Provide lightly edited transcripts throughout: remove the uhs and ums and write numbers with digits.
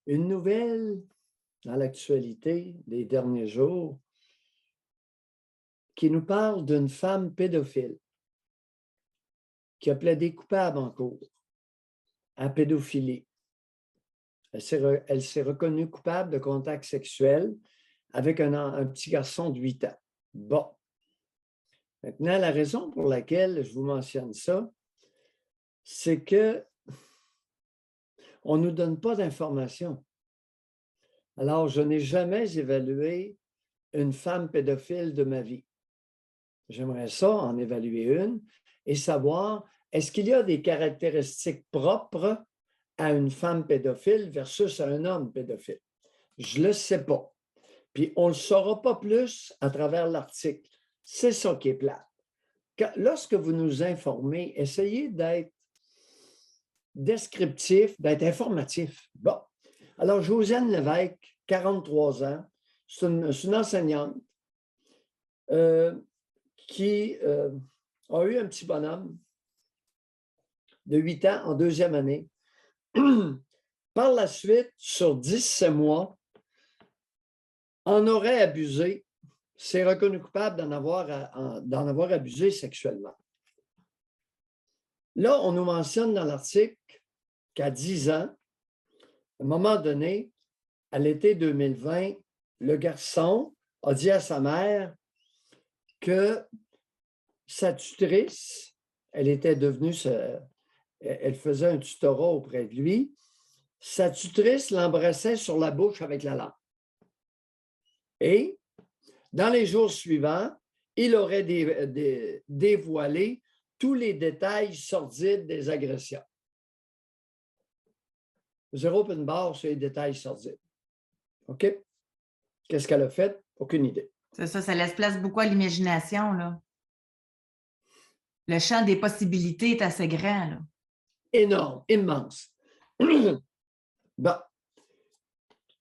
Une nouvelle dans l'actualité des derniers jours qui nous parle d'une femme pédophile qui a plaidé coupable en cours à pédophilie. Elle s'est reconnue coupable de contact sexuel avec un petit garçon de 8 ans. Bon. Maintenant, la raison pour laquelle je vous mentionne ça, c'est que on ne nous donne pas d'informations. Alors, je n'ai jamais évalué une femme pédophile de ma vie. J'aimerais ça en évaluer une et savoir, est-ce qu'il y a des caractéristiques propres à une femme pédophile versus à un homme pédophile? Je ne le sais pas. Puis on ne le saura pas plus à travers l'article. C'est ça qui est plate. Lorsque vous nous informez, essayez d'être descriptif, d'être informatif. Bon. Alors, Josiane Lévesque, 43 ans, c'est une enseignante qui a eu un petit bonhomme de 8 ans en deuxième année. Par la suite, sur 17 mois, en aurait abusé, s'est reconnu coupable d'en avoir abusé sexuellement. Là, on nous mentionne dans l'article qu'à 10 ans, à un moment donné, à l'été 2020, le garçon a dit à sa mère que sa tutrice, elle était devenue, elle faisait un tutorat auprès de lui, sa tutrice l'embrassait sur la bouche avec la langue. Et dans les jours suivants, il aurait dévoilé tous les détails sordides des agressions. Zéro open bar sur les détails sordides. OK? Qu'est-ce qu'elle a fait? Aucune idée. C'est ça, ça laisse place beaucoup à l'imagination, là. Le champ des possibilités est assez grand, là. Énorme, immense. Bon.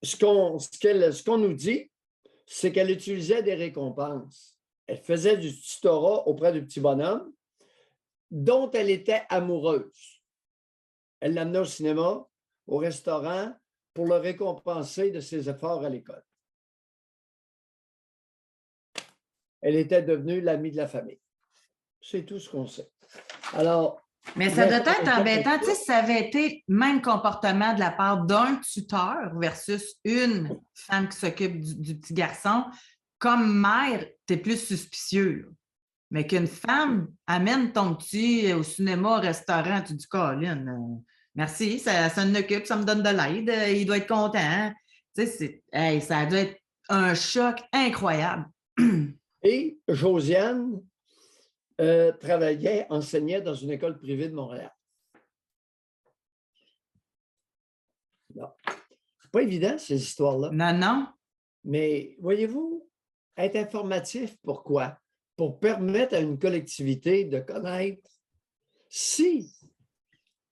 Ce qu'on nous dit, c'est qu'elle utilisait des récompenses. Elle faisait du tutorat auprès du petit bonhomme dont elle était amoureuse. Elle l'amenait au cinéma, au restaurant, pour le récompenser de ses efforts à l'école. Elle était devenue l'amie de la famille. C'est tout ce qu'on sait. Alors, mais ça doit être embêtant, tu sais, si ça avait été même comportement de la part d'un tuteur versus une femme qui s'occupe du petit garçon, comme mère, tu es plus suspicieux. Là. Mais qu'une femme amène ton petit au cinéma, au restaurant, tu dis, Colin, merci, ça me occupe, ça me donne de l'aide, il doit être content. Hein? Tu sais, ça doit être un choc incroyable. Et Josiane enseignait dans une école privée de Montréal. Non. C'est pas évident, ces histoires-là. Non, non. Mais voyez-vous, être informatif, pourquoi? Pour permettre à une collectivité de connaître si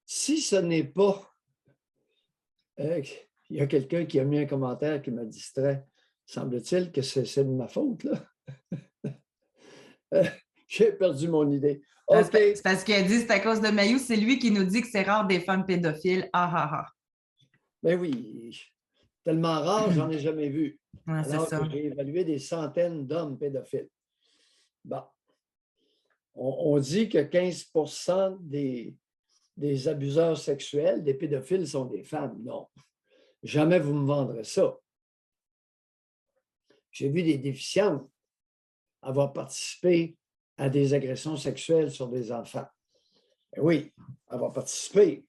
ce n'est pas... il y a quelqu'un qui a mis un commentaire qui m'a distrait. Semble-t-il que c'est de ma faute, là. J'ai perdu mon idée. Okay. C'est parce qu'il a dit c'est à cause de Mayou, c'est lui qui nous dit que c'est rare des femmes pédophiles. Ah, ah, ah. Ben oui, tellement rare, j'en ai jamais vu. Ouais, alors que j'ai évalué des centaines d'hommes pédophiles. Bon. On dit que 15% des abuseurs sexuels, des pédophiles, sont des femmes. Non. Jamais vous me vendrez ça. J'ai vu des déficientes avoir participé à des agressions sexuelles sur des enfants. Et oui, avoir participé.